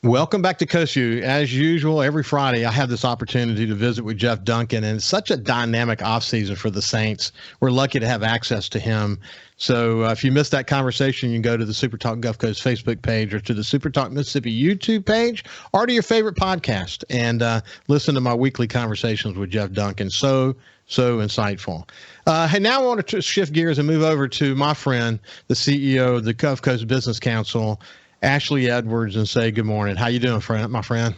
Welcome back to Coast Vue. As usual, every Friday I have this opportunity to visit with Jeff Duncan, and it's such a dynamic offseason for the Saints. We're lucky to have access to him. So if you missed that conversation, you can go to the SuperTalk Gulf Coast Facebook page or to the SuperTalk Mississippi YouTube page or to your favorite podcast and listen to my weekly conversations with Jeff Duncan. So insightful. Hey, now I want to shift gears and move over to my friend, the CEO of the Gulf Coast Business Council, Ashley Edwards, and say good morning. How you doing, my friend?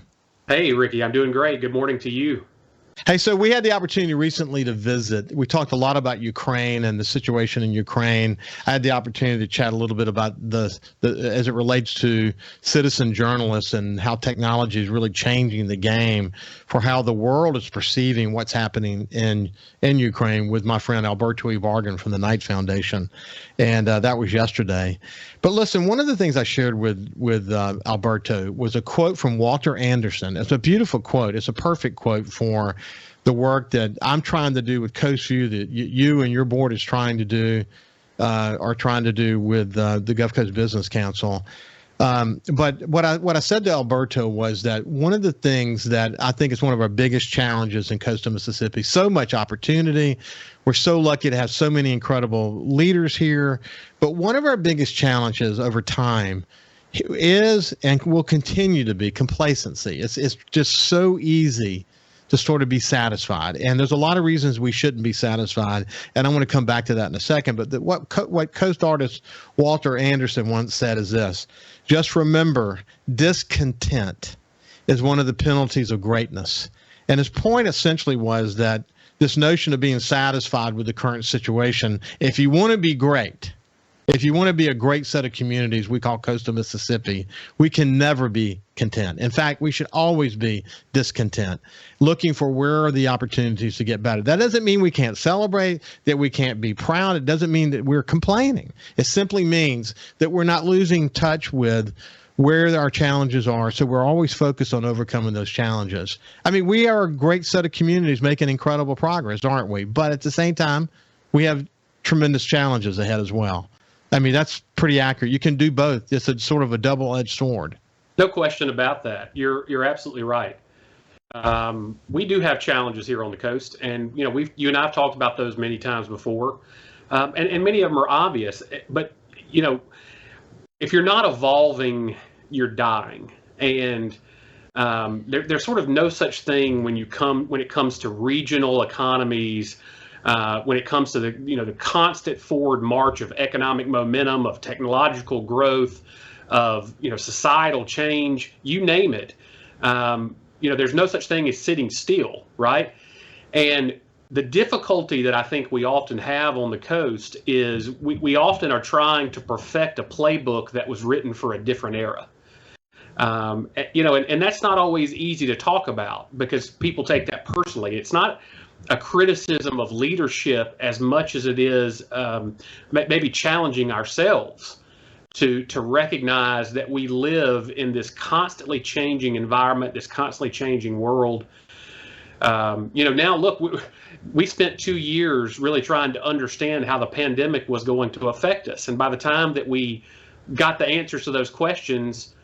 Hey, Ricky, I'm doing great. Good morning to you. Hey, so we had the opportunity recently to visit. We talked a lot about Ukraine and the situation in Ukraine. I had the opportunity to chat a little bit about the as it relates to citizen journalists and how technology is really changing the game for how the world is perceiving what's happening in Ukraine with my friend Alberto Ibarguen from the Knight Foundation. And that was yesterday. But listen, one of the things I shared with Alberto was a quote from Walter Anderson. It's a beautiful quote. It's a perfect quote for the work that I'm trying to do with Coast Vue, that you and your board is trying to do, are trying to do with the Gulf Coast Business Council. But what I said to Alberto was that one of the things that I think is one of our biggest challenges in coastal Mississippi, so much opportunity. We're so lucky to have so many incredible leaders here. But one of our biggest challenges over time is and will continue to be complacency. It's just so easy to sort of be satisfied. And there's a lot of reasons we shouldn't be satisfied. And I want to come back to that in a second. But what Coast artist Walter Anderson once said is this: just remember, discontent is one of the penalties of greatness. And his point essentially was that this notion of being satisfied with the current situation, if you want to be great, if you want to be a great set of communities we call coastal Mississippi, we can never be content. In fact, we should always be discontent, looking for where are the opportunities to get better. That doesn't mean we can't celebrate, that we can't be proud. It doesn't mean that we're complaining. It simply means that we're not losing touch with where our challenges are. So we're always focused on overcoming those challenges. I mean, we are a great set of communities making incredible progress, aren't we? But at the same time, we have tremendous challenges ahead as well. I mean, that's pretty accurate. You can do both. It's a sort of a double-edged sword. No question about that. You're absolutely right. We do have challenges here on the coast, and you and I have talked about those many times before, and many of them are obvious. But if you're not evolving, you're dying, and there's sort of no such thing when it comes to regional economies. When it comes to the constant forward march of economic momentum, of technological growth, of societal change, you name it. There's no such thing as sitting still, right? And the difficulty that I think we often have on the coast is we often are trying to perfect a playbook that was written for a different era. And that's not always easy to talk about because people take that personally. It's not a criticism of leadership as much as it is maybe challenging ourselves to recognize that we live in this constantly changing environment, this constantly changing world. Now look, we spent 2 years really trying to understand how the pandemic was going to affect us. And by the time that we got the answers to those questions,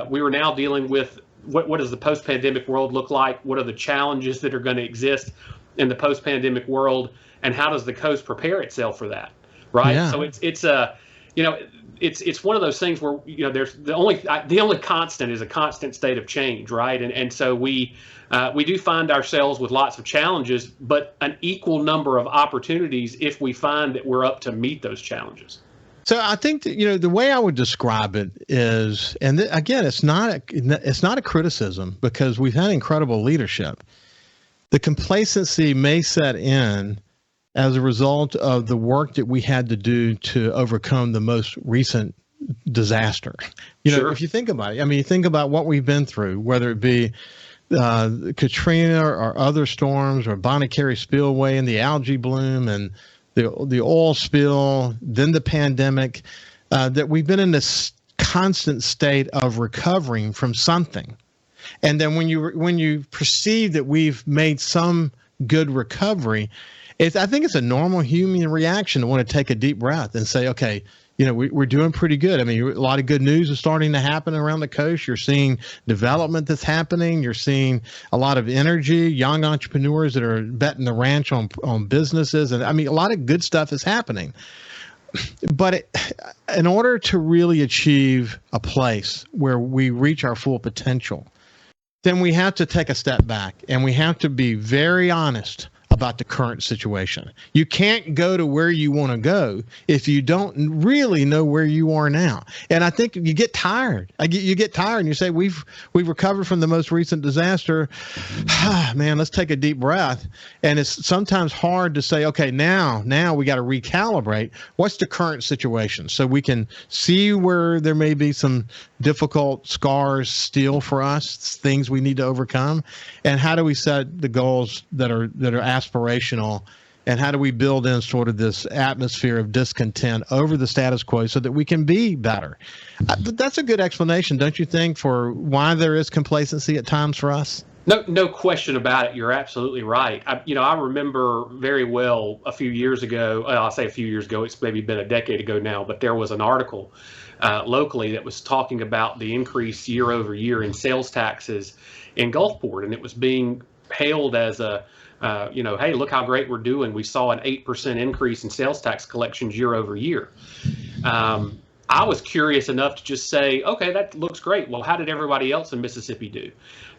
we were now dealing with what does the post-pandemic world look like? What are the challenges that are going to exist in the post-pandemic world, and how does the coast prepare itself for that? Right. Yeah. So it's one of those things where there's the only constant is a constant state of change, right? And so we do find ourselves with lots of challenges, but an equal number of opportunities if we find that we're up to meet those challenges. So I think that, the way I would describe it is, and again, it's not a criticism because we've had incredible leadership. The complacency may set in as a result of the work that we had to do to overcome the most recent disaster. Sure. If you think about it, I mean, you think about what we've been through, whether it be Katrina or other storms or Bonnet-Carré spillway and the algae bloom and the oil spill, then the pandemic, that we've been in this constant state of recovering from something. And then when you perceive that we've made some good recovery, I think it's a normal human reaction to want to take a deep breath and say, okay, we're doing pretty good. I mean, a lot of good news is starting to happen around the coast. You're seeing development that's happening. You're seeing a lot of energy, young entrepreneurs that are betting the ranch on businesses. And I mean, a lot of good stuff is happening. But in order to really achieve a place where we reach our full potential, then we have to take a step back and we have to be very honest about the current situation. You can't go to where you want to go if you don't really know where you are now. And I think you get tired. You get tired and you say, we've recovered from the most recent disaster. Man, let's take a deep breath. And it's sometimes hard to say, okay, now we got to recalibrate. What's the current situation? So we can see where there may be some difficult scars still for us, things we need to overcome. And how do we set the goals that are aspirational, and how do we build in sort of this atmosphere of discontent over the status quo so that we can be better? That's a good explanation, don't you think, for why there is complacency at times for us? No question about it. You're absolutely right. I remember very well a few years ago. I'll say a few years ago. It's maybe been a decade ago now, but there was an article locally that was talking about the increase year over year in sales taxes in Gulfport, and it was being hailed as a hey, look how great we're doing. We saw an 8% increase in sales tax collections year over year. I was curious enough to just say, okay, that looks great. Well, how did everybody else in Mississippi do?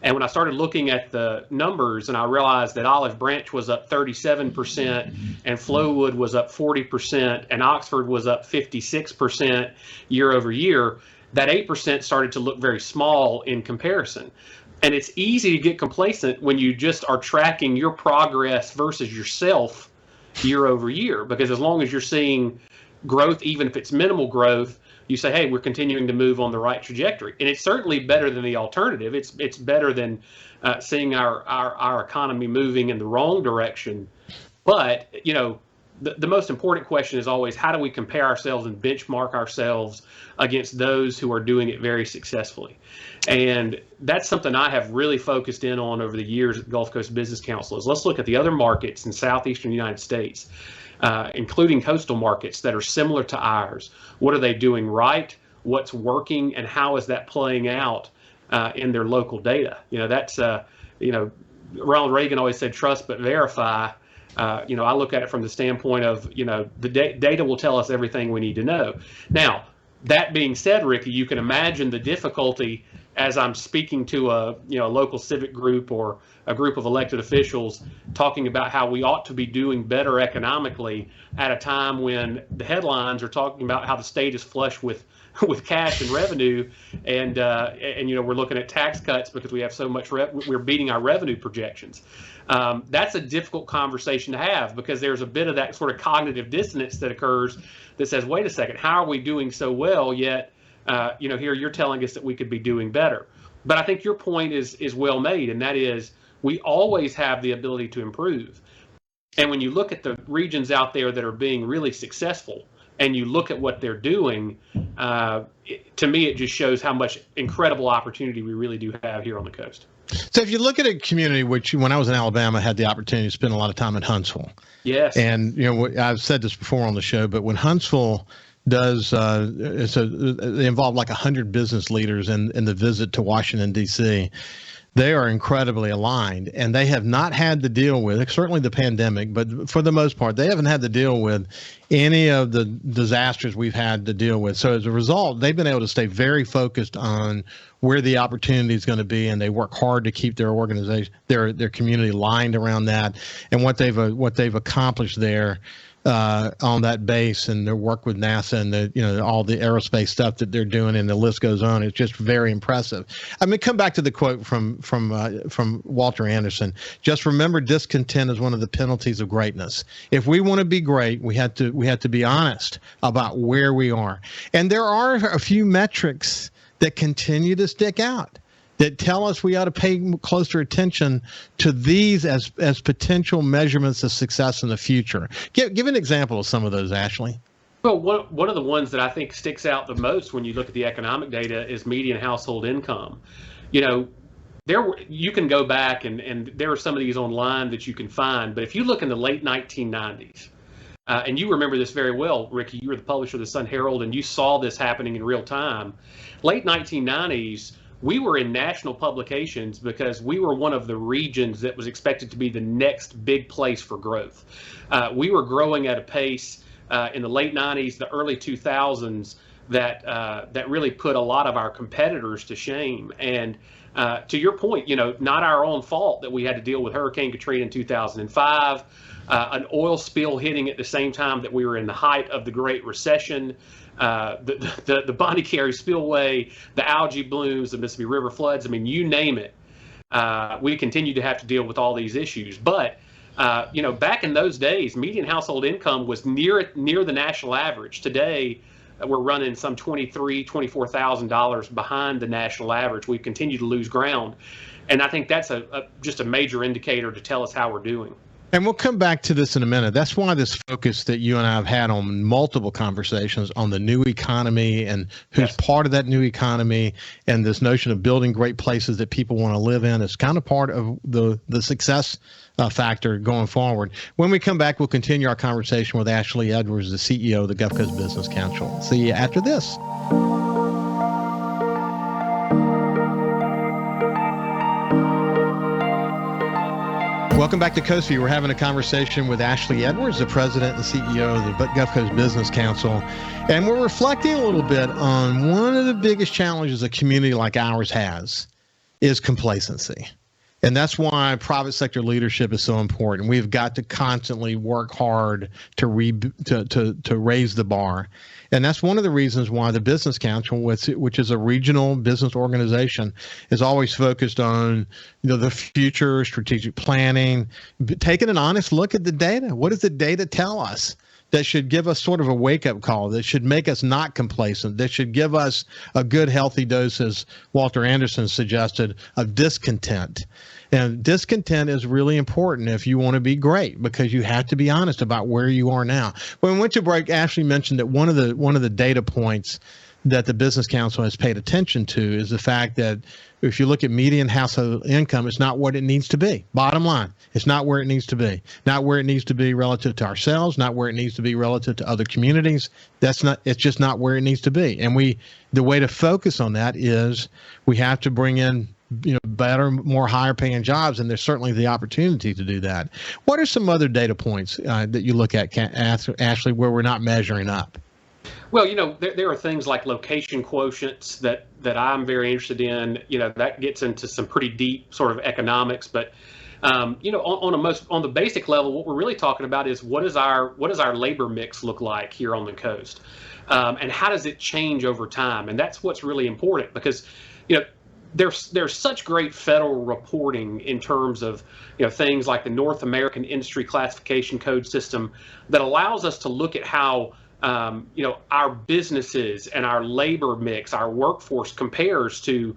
And when I started looking at the numbers, and I realized that Olive Branch was up 37% and Flowood was up 40% and Oxford was up 56% year over year, that 8% started to look very small in comparison. And it's easy to get complacent when you just are tracking your progress versus yourself year over year, because as long as you're seeing growth, even if it's minimal growth, you say, hey, we're continuing to move on the right trajectory. And it's certainly better than the alternative. It's better than seeing our economy moving in the wrong direction. But, the most important question is always, how do we compare ourselves and benchmark ourselves against those who are doing it very successfully? And that's something I have really focused in on over the years at the Gulf Coast Business Council. Is let's look at the other markets in southeastern United States, including coastal markets that are similar to ours. What are they doing right? What's working? And how is that playing out in their local data? That's, Ronald Reagan always said, trust but verify. I look at it from the standpoint of, the data will tell us everything we need to know. Now, that being said, Ricky, you can imagine the difficulty as I'm speaking to a local civic group or a group of elected officials talking about how we ought to be doing better economically at a time when the headlines are talking about how the state is flush with cash and revenue, and we're looking at tax cuts because we have so much we're beating our revenue projections. That's a difficult conversation to have, because there's a bit of that sort of cognitive dissonance that occurs that says, wait a second, how are we doing so well yet here you're telling us that we could be doing better? But I think your point is well made, and that is we always have the ability to improve. And when you look at the regions out there that are being really successful, and you look at what they're doing, to me, it just shows how much incredible opportunity we really do have here on the coast. So if you look at a community, which when I was in Alabama, I had the opportunity to spend a lot of time in Huntsville. Yes. And, I've said this before on the show, but when Huntsville does, they involve like 100 business leaders in the visit to Washington, D.C., they are incredibly aligned, and they have not had to deal with, certainly the pandemic, but for the most part, they haven't had to deal with any of the disasters we've had to deal with. So as a result, they've been able to stay very focused on where the opportunity is going to be, and they work hard to keep their organization, their community aligned around that, and what they've accomplished there on that base, and their work with NASA and all the aerospace stuff that they're doing, and the list goes on. It's just very impressive. I mean, come back to the quote from Walter Anderson. Just remember, discontent is one of the penalties of greatness. If we want to be great, we have to be honest about where we are. And there are a few metrics that continue to stick out, that tell us we ought to pay closer attention to these as potential measurements of success in the future. Give an example of some of those, Ashley. Well, one of the ones that I think sticks out the most when you look at the economic data is median household income. You can go back and there are some of these online that you can find, but if you look in the late 1990s, and you remember this very well, Ricky. You were the publisher of the Sun Herald, and you saw this happening in real time. Late 1990s, we were in national publications because we were one of the regions that was expected to be the next big place for growth. We were growing at a pace in the late 90s, the early 2000s, that really put a lot of our competitors to shame. And to your point, not our own fault that we had to deal with Hurricane Katrina in 2005, an oil spill hitting at the same time that we were in the height of the Great Recession, the Bonnie Carey spillway, the algae blooms, the Mississippi River floods. I mean, you name it. We continue to have to deal with all these issues. But back in those days, median household income was near the national average. Today, we're running some $24,000 behind the national average. We've continued to lose ground, and I think that's just a major indicator to tell us how we're doing. And we'll come back to this in a minute. That's why this focus that you and I have had on multiple conversations on the new economy and who's part of that new economy, and this notion of building great places that people want to live in is kind of part of the success factor going forward. When we come back, we'll continue our conversation with Ashley Edwards, the CEO of the Gulf Coast Business Council. See you after this. Welcome back to Coast Vue. We're having a conversation with Ashley Edwards, the president and CEO of the Gulf Coast Business Council. And we're reflecting a little bit on one of the biggest challenges a community like ours has is complacency. And that's why private sector leadership is so important. We've got to constantly work hard to raise the bar. And that's one of the reasons why the Business Council, which is a regional business organization, is always focused on the future, strategic planning, taking an honest look at the data. What does the data tell us? That should give us sort of a wake-up call, that should make us not complacent, that should give us a good, healthy dose, as Walter Anderson suggested, of discontent. And discontent is really important if you want to be great, because you have to be honest about where you are now. When we went to break, Ashley mentioned that one of the data points that the Business Council has paid attention to is the fact that if you look at median household income, it's not what it needs to be. Bottom line, it's not where it needs to be. Not where it needs to be relative to ourselves, not where it needs to be relative to other communities. It's just not where it needs to be. And the way to focus on that is we have to bring in better, more higher paying jobs, and there's certainly the opportunity to do that. What are some other data points that you look at, Ashley, where we're not measuring up? Well, there are things like location quotients that I'm very interested in. That gets into some pretty deep sort of economics. But on the basic level, what we're really talking about is what does our labor mix look like here on the coast, and how does it change over time? And that's what's really important, because there's such great federal reporting in terms of things like the North American Industry Classification Code system that allows us to look at how our businesses and our labor mix, our workforce compares to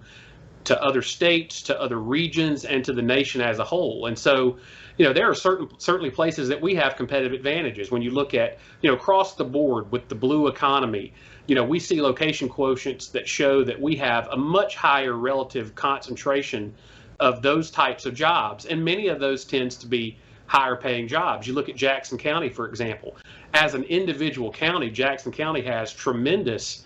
other states, to other regions, and to the nation as a whole. And so, there are certainly places that we have competitive advantages. When you look at, across the board with the blue economy, we see location quotients that show that we have a much higher relative concentration of those types of jobs. And many of those tends to be higher paying jobs. You look at Jackson County, for example. As an individual county, Jackson County has tremendous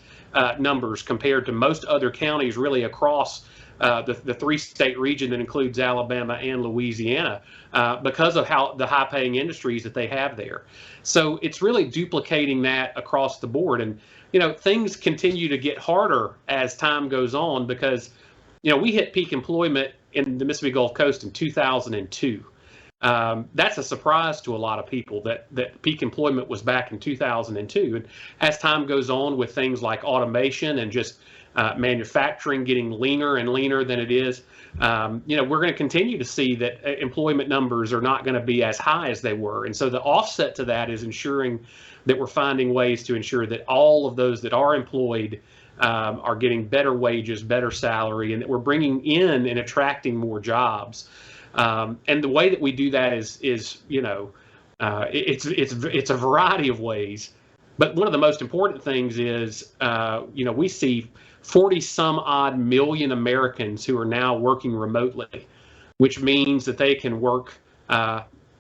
numbers compared to most other counties really across the three-state region that includes Alabama and Louisiana because of how the high-paying industries that they have there. So it's really duplicating that across the board. And, things continue to get harder as time goes on because, we hit peak employment in the Mississippi Gulf Coast in 2002. That's a surprise to a lot of people that peak employment was back in 2002. And as time goes on with things like automation and just manufacturing getting leaner and leaner than it is, we're going to continue to see that employment numbers are not going to be as high as they were. And so the offset to that is ensuring that we're finding ways to ensure that all of those that are employed are getting better wages, better salary, and that we're bringing in and attracting more jobs. And the way that we do that is it's a variety of ways. But one of the most important things is, we see 40 some odd million Americans who are now working remotely, which means that they can work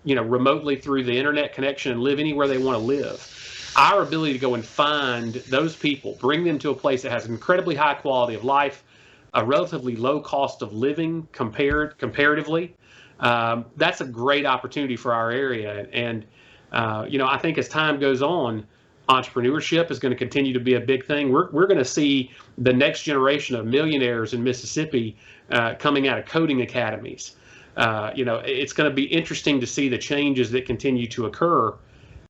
remotely through the internet connection and live anywhere they want to live. Our ability to go and find those people, bring them to a place that has incredibly high quality of life, a relatively low cost of living comparatively, that's a great opportunity for our area. And, I think as time goes on, entrepreneurship is going to continue to be a big thing. We're going to see the next generation of millionaires in Mississippi coming out of coding academies. It's going to be interesting to see the changes that continue to occur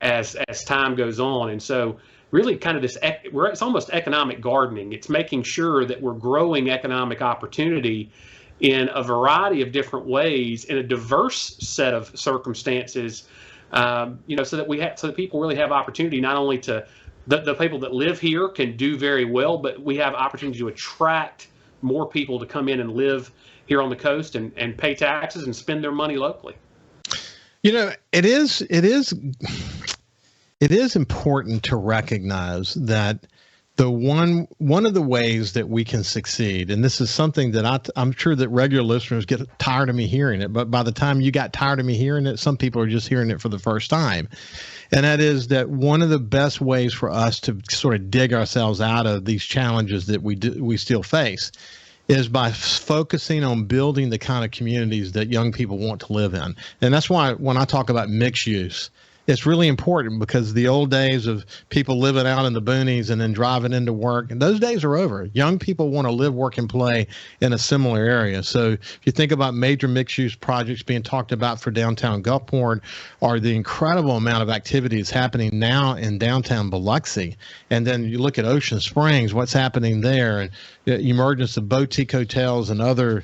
as time goes on. And so really kind of it's almost economic gardening. It's making sure that we're growing economic opportunity in a variety of different ways in a diverse set of circumstances, so that people really have opportunity, not only to the people that live here can do very well, but we have opportunity to attract more people to come in and live here on the coast and pay taxes and spend their money locally. It is important to recognize that one of the ways that we can succeed, and this is something that I'm sure that regular listeners get tired of me hearing it, but by the time you got tired of me hearing it, some people are just hearing it for the first time. And that is that one of the best ways for us to sort of dig ourselves out of these challenges that we still face is by focusing on building the kind of communities that young people want to live in. And that's why when I talk about mixed use, it's really important, because the old days of people living out in the boonies and then driving into work, and those days are over. Young people want to live, work, and play in a similar area. So if you think about major mixed-use projects being talked about for downtown Gulfport, or the incredible amount of activity that's happening now in downtown Biloxi, and then you look at Ocean Springs, what's happening there, and the emergence of boutique hotels and other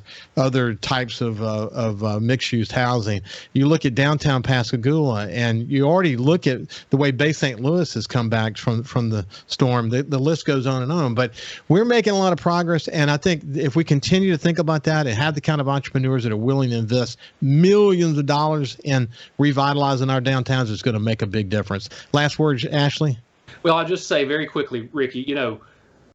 types of mixed-use housing. You look at downtown Pascagoula, and you already look at the way Bay St. Louis has come back from the storm. The list goes on and on. But we're making a lot of progress, and I think if we continue to think about that and have the kind of entrepreneurs that are willing to invest millions of dollars in revitalizing our downtowns, it's going to make a big difference. Last words, Ashley? Well, I'll just say very quickly, Ricky,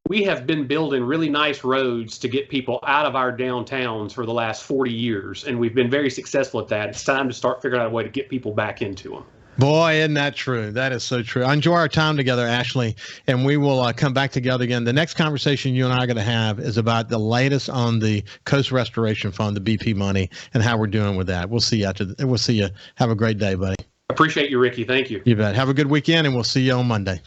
we have been building really nice roads to get people out of our downtowns for the last 40 years, and we've been very successful at that. It's time to start figuring out a way to get people back into them. Boy, isn't that true? That is so true. I enjoy our time together, Ashley, and we will come back together again. The next conversation you and I are going to have is about the latest on the Coast Restoration Fund, the BP money, and how we're doing with that. We'll see you We'll see you. Have a great day, buddy. Appreciate you, Ricky. Thank you. You bet. Have a good weekend, and we'll see you on Monday.